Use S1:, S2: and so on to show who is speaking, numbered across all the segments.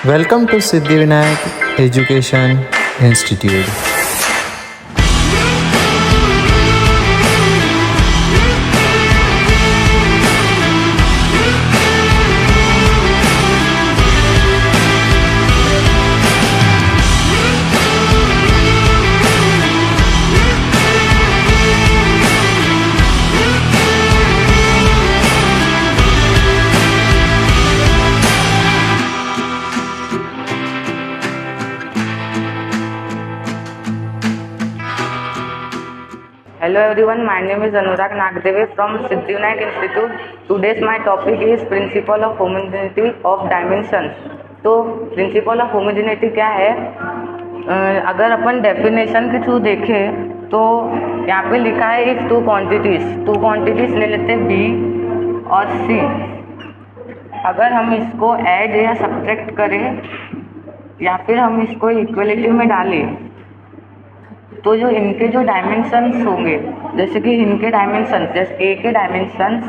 S1: Welcome to Siddhivinayak Education Institute.
S2: Hello everyone, my name is Anurag Nagdeve from Siddhivinayak Institute. Today's my topic is Principle of Homogeneity of Dimensions. तो principle of homogeneity क्या है? अगर अपन definition के through देखें तो यहाँ पे लिखा है इफ टू क्वांटिटीज ले लेते हैं बी और सी। अगर हम इसको ऐड या सब्ट्रैक्ट करें या फिर हम इसको इक्वलिटी में डालें तो जो इनके जो डायमेंशंस होंगे, जैसे कि इनके डायमेंशंस, जैसे ए के डायमेंशंस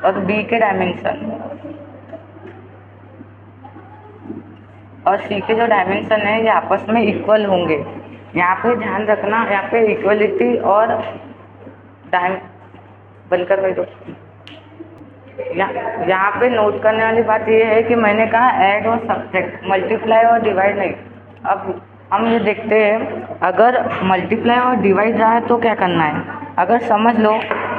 S2: और बी के डायमेंशन और सी के जो डायमेंशन है ये आपस में इक्वल होंगे। यहाँ पे ध्यान रखना, यहाँ पे इक्वलिटी और बनकर भाई दो। यहाँ पे नोट करने वाली बात ये है कि मैंने कहा ऐड और सब्ट्रैक्ट, मल्टीप्लाई और डिवाइड नहीं। अब हम ये देखते हैं, अगर मल्टीप्लाई और डिवाइड रहा है तो क्या करना है। अगर समझ लो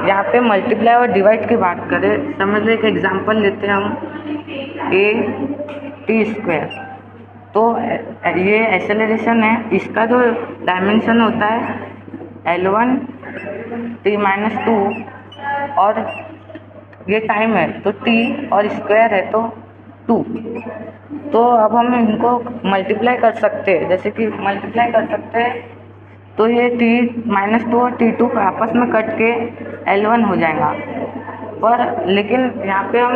S2: यहाँ पे मल्टीप्लाई और डिवाइड की बात करें, समझ लो एक एग्जांपल लेते हैं हम ए टी स्क्वायर। तो ये एक्सेलरेशन है, इसका जो डायमेंशन होता है L1 t-2 और ये टाइम है तो t और स्क्वायर है तो 2। तो अब हम इनको मल्टीप्लाई कर सकते हैं, जैसे कि मल्टीप्लाई कर सकते हैं तो ये t-2 और t2 आपस में कट के L1 हो जाएगा। पर लेकिन यहाँ पे हम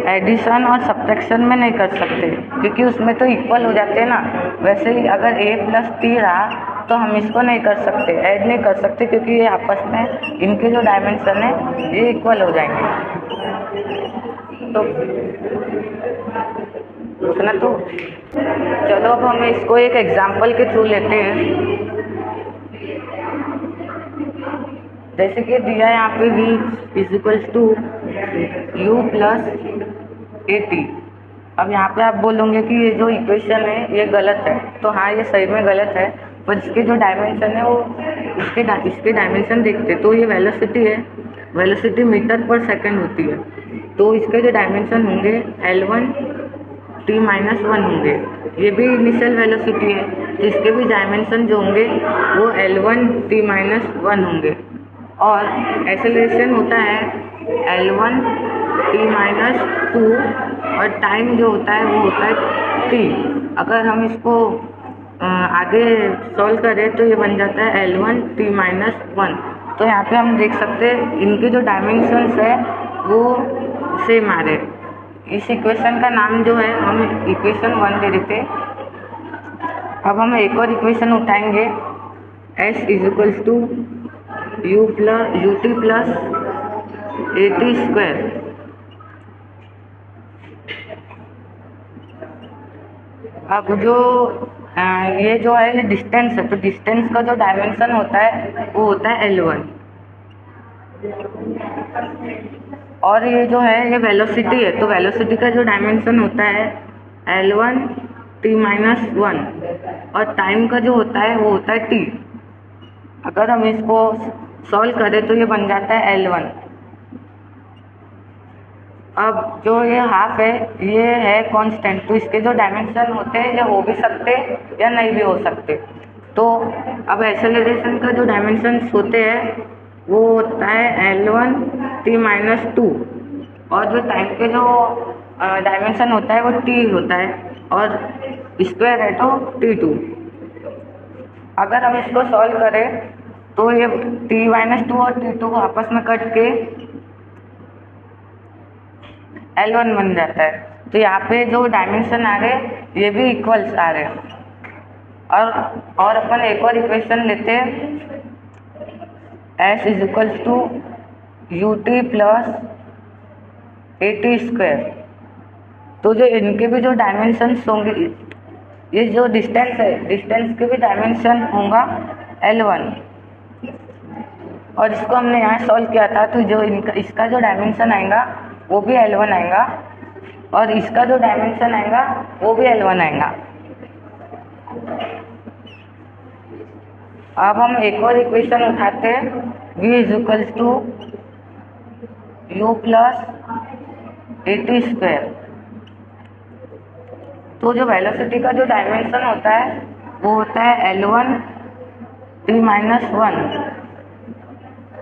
S2: एडिशन और सब्ट्रैक्शन में नहीं कर सकते क्योंकि उसमें तो इक्वल हो जाते हैं ना। वैसे ही अगर a प्लस t रहा तो हम इसको नहीं कर सकते, ऐड नहीं कर सकते क्योंकि ये आपस में इनके जो डायमेंशन है ये इक्वल हो जाएंगे। तो रुकना तो चलो, अब हम इसको एक एग्जांपल के थ्रू लेते हैं। जैसे कि दिया है यहाँ पे v is to U plus A T. अब यहाँ पे आप बोलोगे कि ये जो इक्वेशन है ये गलत है, तो हाँ ये सही में गलत है, पर इसके जो डायमेंशन है वो इसके डायमेंशन देखते तो ये वेलोसिटी है, वेलोसिटी मीटर पर सेकंड होती है, तो इसके जो डायमेंशन होंगे L1 t-1 होंगे। ये भी इनिशियल वेलोसिटी है तो इसके भी डायमेंशन जो होंगे वो L1 t-1 होंगे। और एक्सेलरेशन होता है L1 t-2 और टाइम जो होता है वो होता है t। अगर हम इसको आगे सॉल्व करें तो ये बन जाता है L1 t-1। तो यहाँ पे हम देख सकते हैं इनके जो डायमेंशंस है वो सेम आ रहे। इस इक्वेशन का नाम जो है हम इक्वेशन 1 दे देते। अब हम एक और इक्वेशन उठाएंगे S is to U T plus A T square. अब जो ये जो है ये डिस्टेंस है, तो डिस्टेंस का जो डायमेंशन होता है वो होता है L1। और ये जो है ये वेलोसिटी है, तो वेलोसिटी का जो डायमेंशन होता है L1 t-1 और टाइम का जो होता है वो होता है t। अगर हम इसको सॉल्व करें तो ये बन जाता है L1। अब जो ये हाफ है ये है कांस्टेंट, तो इसके जो डायमेंशन होते हैं ये हो भी सकते या नहीं भी हो सकते। तो अब एक्सेलरेशन का जो डायमेंशन होते हैं वो होता है L1 t-2 और जो टाइम के जो डायमेंशन होता है वो t होता है और स्क्वायर है तो t2। अगर हम इसको सॉल्व करें तो ये t-2 और t2 को आपस में कट के L1 बन जाता है। तो यहाँ पे जो डायमेंशन आ रहे ये भी इक्वल्स आ रहे। और अपन एक और इक्वेशन लेते हैं S is to U T plus A T square. तो जो इनके भी जो डायमेंशंस होंगे, ये जो डिस्टेंस है, डिस्टेंस के भी डायमेंशन होगा L1। और इसको हमने यहाँ सॉल्व किया था, तो जो इसका जो डायमेंशन आएगा वो भी L1 आएगा, और इसका जो डायमेंशन आएगा वो भी L1 आएगा। अब हम एक और इक्वेशन उठाते हैं, v is equals to u plus AT²। तो जो वेलोसिटी का जो डायमेंशन होता है वो होता है L1 t-1।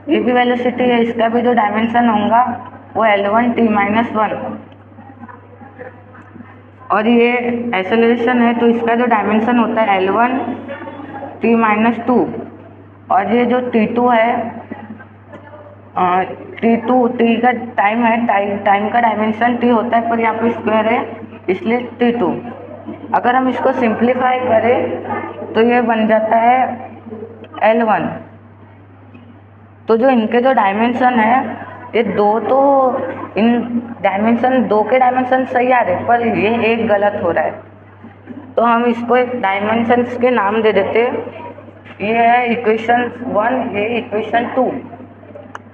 S2: ये भी वेलोसिटी है, इसका भी जो डायमेंशन होगा वो L1 t-1। और ये एक्सेलरेशन है, तो इसका जो डायमेंशन होता है L1 t-2। और ये जो T2 है, T का टाइम है, टाइम का डायमेंशन T होता है, पर यहाँ पे स्क्वायर है इसलिए T2। अगर हम इसको सिंप्लीफाई करें तो ये बन जाता है L1। तो जो इनके जो डायमेंशन है, ये दो, तो इन डायमेंशन दो के डायमेंशन सही आ रहे, पर ये एक गलत हो रहा है, तो हम इसको एक डायमेंशंस के नाम दे देते। ये है इक्वेशन 1, ये इक्वेशन 2,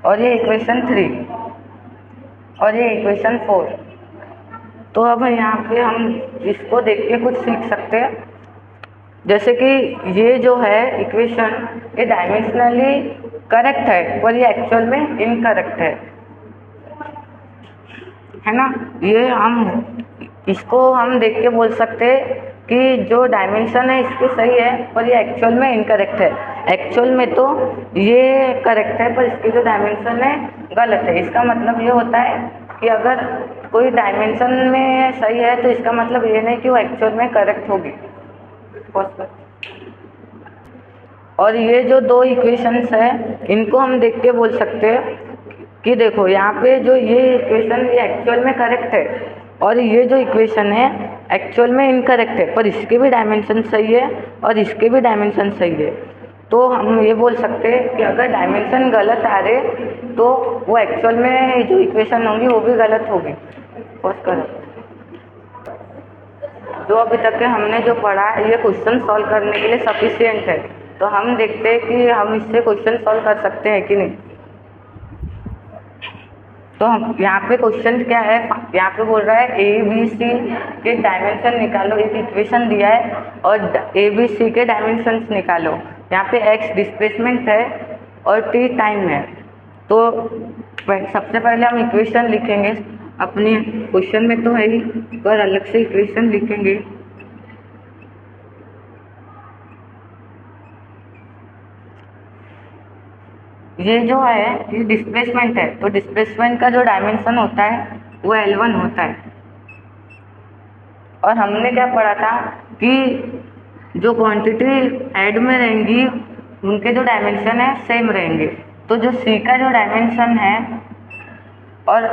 S2: और ये इक्वेशन 3, और ये इक्वेशन 4। तो अब यहाँ पे हम इसको देख के कुछ सीख सकते हैं, जैसे कि ये जो है इक्वेशन, ये डायमेंशनली करेक्ट है, पर ये एक्चुअल में इनकरेक्ट है ना। ये हम इसको हम देख के बोल सकते हैं कि जो डायमेंशन है इसके सही है, पर ये एक्चुअल में इनकरेक्ट है। एक्चुअल में तो ये करेक्ट है, पर इसके जो डायमेंशन है गलत है। इसका मतलब ये होता है कि अगर कोई डायमेंशन में सही है तो इसका मतलब ये नहीं कि वो एक्चुअल में करेक्ट होगी। और ये जो दो इक्वेशंस है, इनको हम देख के बोल सकते हैं कि देखो यहाँ पे जो ये इक्वेशन ये एक्चुअल में करेक्ट है, और ये जो इक्वेशन है एक्चुअल में इनकरेक्ट है, पर इसके भी डायमेंशन सही है और इसके भी डायमेंशन सही है। तो हम ये बोल सकते हैं कि अगर डायमेंशन गलत आ रहे तो वो एक्चुअल में जो इक्वेशन होंगी वो भी गलत होगी। पॉज करो। जो अभी तक के हमने जो पढ़ा ये क्वेश्चन सॉल्व करने के लिए सफिशिएंट है, तो हम देखते हैं कि हम इससे क्वेश्चन सॉल्व कर सकते हैं कि नहीं। तो हम यहाँ पे क्वेश्चन क्या है, यहाँ पे बोल रहा है ABC के डायमेंशन निकालो। एक इक्वेशन दिया है और ABC के डायमेंशंस निकालो। यहाँ पे x डिस्प्लेसमेंट है और t टाइम है। तो सबसे पहले हम इक्वेशन लिखेंगे, अपनी क्वेश्चन में तो है ही, पर अलग से इक्वेशन लिखेंगे। ये जो है ये डिस्प्लेसमेंट है, तो डिस्प्लेसमेंट का जो डायमेंशन होता है वो L1 होता है। और हमने क्या पढ़ा था कि जो क्वांटिटी ऐड में रहेंगी उनके जो डायमेंशन है सेम रहेंगे। तो जो C का जो डायमेंशन है और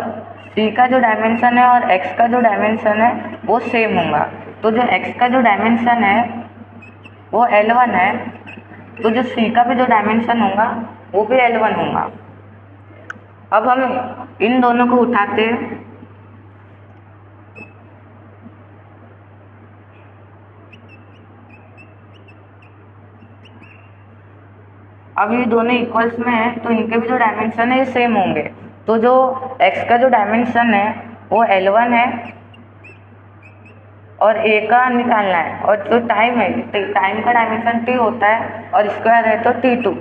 S2: C का जो डायमेंशन है और X का जो डायमेंशन है वो सेम होगा। तो जो X का जो डायमेंशन है वो L1 है, तो जो C का भी जो डायमेंशन होगा वो भी L1 होगा। अब हम इन दोनों को उठाते हैं। अब ये दोनों इक्वल्स में है, तो इनके भी जो डायमेंशन है ये सेम होंगे। तो जो x का जो डायमेंशन है वो L1 है और a का निकालना है, और जो टाइम है, टाइम का डायमेंशन t होता है और स्क्वायर है तो t2।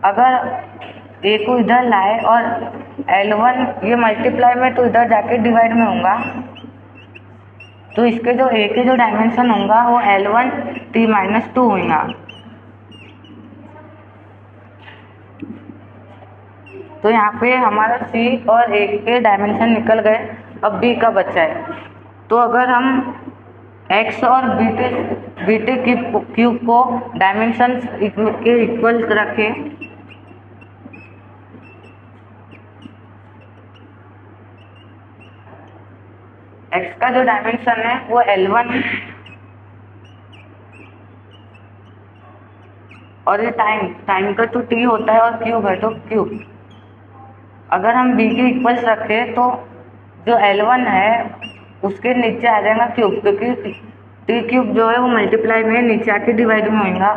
S2: अगर a को इधर लाए और L1 ये मल्टीप्लाई में तो इधर जाके डिवाइड में होगा, तो इसके जो a के जो डायमेंशन होगा वो L1 t-2 होगा। तो यहाँ पे हमारा C और A के डायमेंशन निकल गए, अब B का बचा है। तो अगर हम X और BT क्यूब को डायमेंशन के इक्वल रखें, X का जो डायमेंशन है वो L1 और ये टाइम का तो T होता है और क्यूब है तो क्यूब। अगर हम B के इक्वल्स रखें तो जो L1 है उसके नीचे आ जाएगा क्यूब, क्योंकि टी क्यूब जो है वो मल्टीप्लाई में नीचे आके डिवाइड में होगा,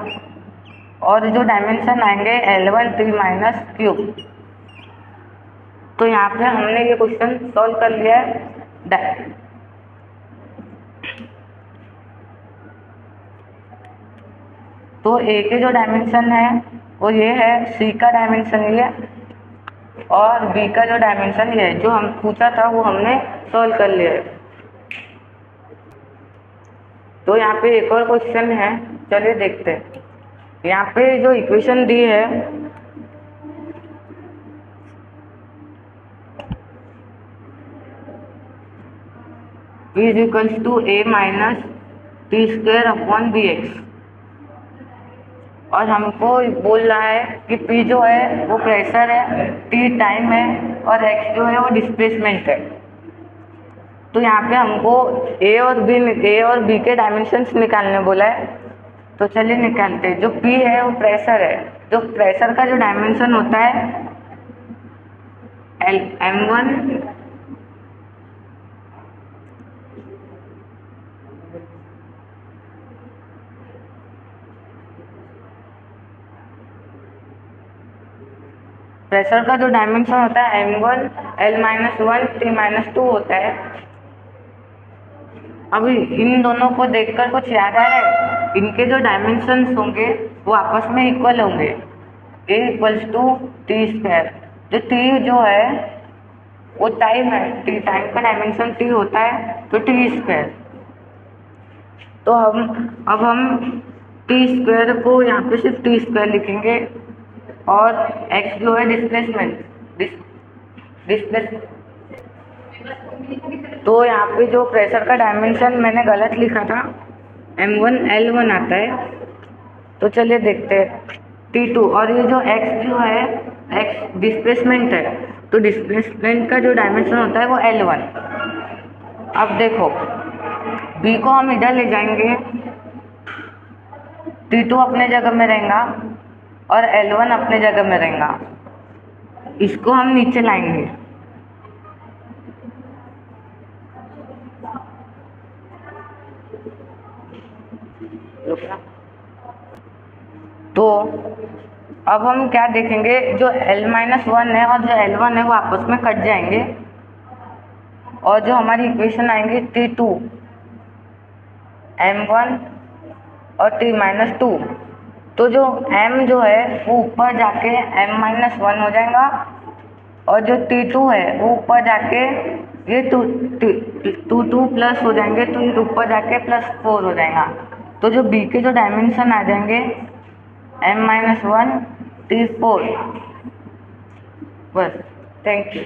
S2: और जो डायमेंशन आएंगे L1 टी माइनस क्यूब। तो यहाँ पे हमने ये क्वेश्चन सॉल्व कर लिया है। तो ए के जो डायमेंशन है वो ये है, सी का डायमेंशन ये, और बी का जो डायमेंशन ये है। जो हम पूछा था वो हमने सॉल्व कर लिया है। तो यहाँ पे एक और क्वेश्चन है, चलिए देखते हैं। यहाँ पे जो इक्वेशन दी है is equals to A minus T square upon B X, और हमको बोल रहा है कि P जो है वो प्रेशर है, T टाइम है, और X जो है वो डिस्प्लेसमेंट है। तो यहाँ पे हमको A और B के डायमेंशंस निकालने बोला है। तो चलिए निकालते हैं। जो P है वो प्रेशर है, जो प्रेशर का जो डायमेंशन होता है M1 प्रेशर का जो डायमेंशन होता है M1 L-1 T-2 होता है। अभी इन दोनों को देखकर कुछ याद आ रहा है? इनके जो डायमेंशंस होंगे वो आपस में इक्वल होंगे, A equals to T square. जो T जो है वो टाइम है, T टाइम का डायमेंशन T होता है, तो टी स्क्वायर। तो अब हम टी स्क्वायर को यहाँ पे सिर्फ टी स्क्वायर लिखेंगे, और x जो है डिस्प्लेसमेंट। तो यहाँ पे जो प्रेशर का डायमेंशन मैंने गलत लिखा था, M1 L1 आता है। तो चलिए देखते हैं T2, और ये जो x जो है x डिस्प्लेसमेंट है, तो डिस्प्लेसमेंट का जो डायमेंशन होता है वो L1। अब देखो B को हम इधर ले जाएंगे, T2 अपने जगह में रहेगा और L1 अपने जगह में रहेगा। इसको हम नीचे लाएंगे। तो अब हम क्या देखेंगे, जो L-1 है और जो L1 है वो आपस में कट जाएंगे, और जो हमारी इक्वेशन आएंगी T2 M1 और T-2। तो जो M जो है वो ऊपर जाके M-1 हो जाएगा, और जो T2 है वो ऊपर जाके ये टू प्लस हो जाएंगे, तो ये ऊपर जाके +4 हो जाएगा। तो जो B के जो डायमेंशन आ जाएंगे M-1 T4। बस, थैंक यू।